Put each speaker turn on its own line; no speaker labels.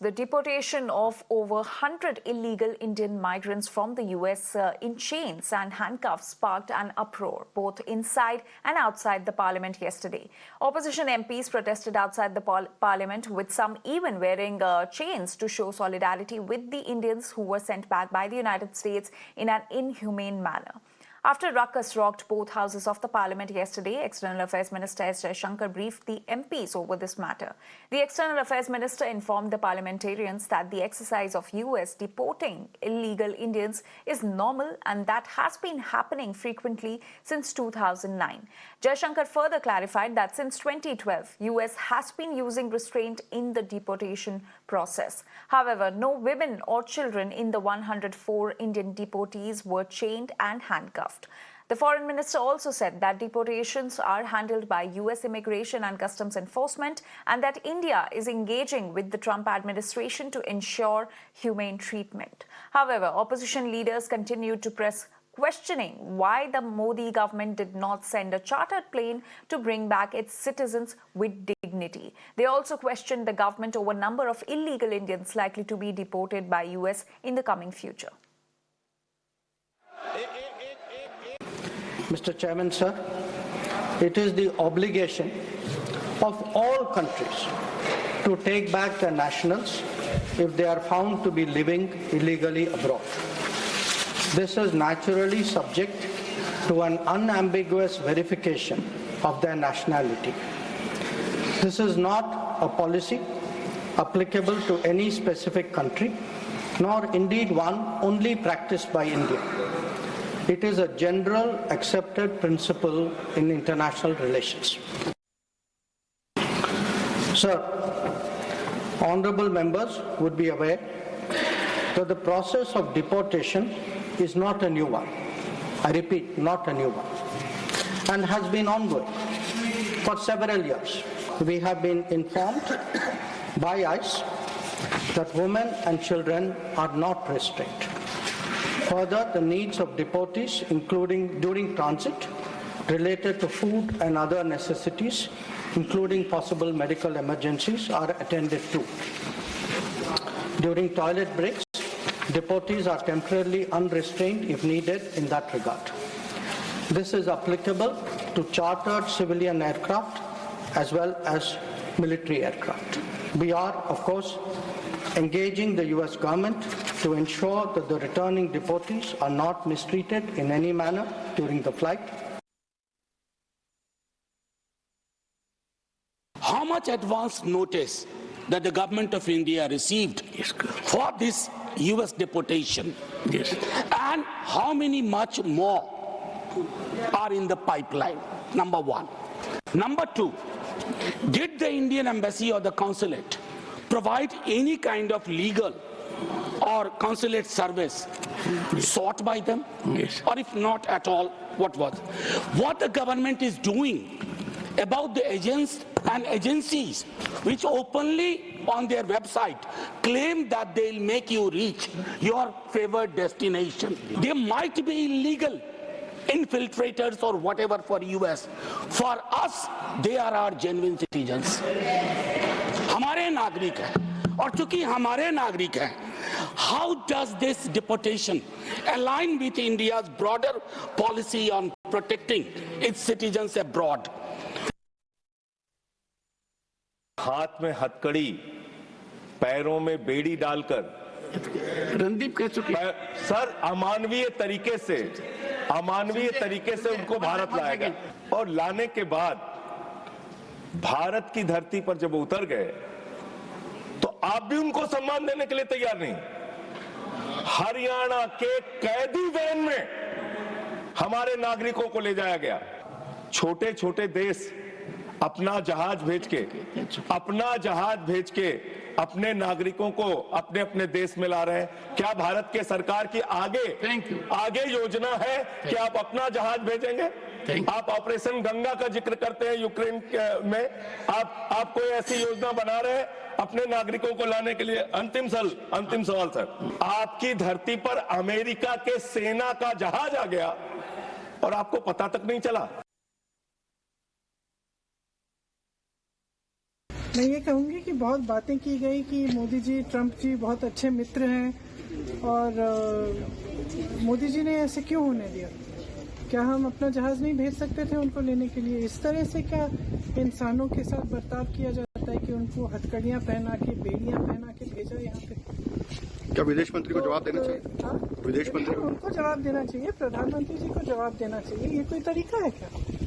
The deportation of over 100 illegal Indian migrants from the US in chains and handcuffs sparked an uproar both inside and outside the parliament yesterday. Opposition MPs protested outside the parliament, with some even wearing chains to show solidarity with the Indians who were sent back by the United States in an inhumane manner. After ruckus rocked both houses of the parliament yesterday, External Affairs Minister Jaishankar briefed the MPs over this matter. The External Affairs Minister informed the parliamentarians that the exercise of US deporting illegal Indians is normal and that has been happening frequently since 2009. Jaishankar further clarified that since 2012, US has been using restraint in the deportation process. However, no women or children in the 104 Indian deportees were chained and handcuffed. The foreign minister also said that deportations are handled by US Immigration and Customs Enforcement and that India is engaging with the Trump administration to ensure humane treatment. However, opposition leaders continued to press questioning why the Modi government did not send a chartered plane to bring back its citizens with dignity. They also questioned the government over number of illegal Indians likely to be deported by US in the coming future.
Mr. Chairman, sir, it is the obligation of all countries to take back their nationals if they are found to be living illegally abroad. This is naturally subject to an unambiguous verification of their nationality. This is not a policy applicable to any specific country, nor indeed one only practiced by India. It is a general accepted principle in international relations. Sir, honorable members would be aware that the process of deportation is not a new one. I repeat, not a new one, and has been ongoing for several years. We have been informed by ICE that women and children are not restrained. Further, the needs of deportees, including during transit, related to food and other necessities, including possible medical emergencies, are attended to. During toilet breaks, deportees are temporarily unrestrained if needed in that regard. This is applicable to chartered civilian aircraft as well as military aircraft. We are, of course, engaging the US government to ensure that the returning deportees are not mistreated in any manner during the flight.
How much advance notice that the government of India received for this US deportation?
Yes.
And how many much more are in the pipeline? Number one. Number two, did the Indian embassy or the consulate provide any kind of legal or consulate service sought by them?
Yes.
Or if not at all, what was? What the government is doing about the agents and agencies which openly on their website claim that they'll make you reach your favored destination. They might be illegal infiltrators or whatever for US. For us, they are our genuine citizens. हमारे नागरिक हैं, और चूंकि हमारे नागरिक हैं, how does this deportation align with India's broader policy on protecting its citizens abroad?
हाथ में हथकड़ी, पैरों में बेड़ी डालकर
रणदीप कह चुके
सर अमानवीय तरीके से उनको भारत लाया गया, और लाने के बाद भारत की धरती पर जब उतर गए तो आप भी उनको सम्मान देने के लिए तैयार नहीं। हरियाणा के कैदी वैन में हमारे नागरिकों को ले जाया गया। छोटे छोटे देश अपना जहाज भेज के अपने नागरिकों को अपने अपने देश में ला रहे हैं। क्या भारत के सरकार की आगे योजना है कि आप अपना जहाज भेजेंगे? आप ऑपरेशन गंगा का जिक्र करते हैं यूक्रेन में, आप कोई ऐसी योजना बना रहे हैं अपने नागरिकों को लाने के लिए? अंतिम सवाल सर, आपकी धरती पर अमेरिका के सेना का जहाज आ गया और आपको पता तक नहीं चला।
मैं ये कहूँगी कि बहुत बातें की गई कि मोदी जी ट्रंप जी बहुत अच्छे मित्र हैं और मोदी जी ने ऐसे क्यों होने दिया? क्या हम अपना जहाज नहीं भेज सकते थे उनको लेने के लिए? इस तरह से क्या इंसानों के साथ बर्ताव किया जाता है कि उनको हथकड़ियाँ पहना के बेड़ियाँ पहना के भेजा यहाँ पे?
क्या विदेश मंत्री को जवाब देना चाहिए? विदेश मंत्री
उनको जवाब देना चाहिए, प्रधानमंत्री जी को जवाब देना चाहिए। ये कोई तरीका है क्या?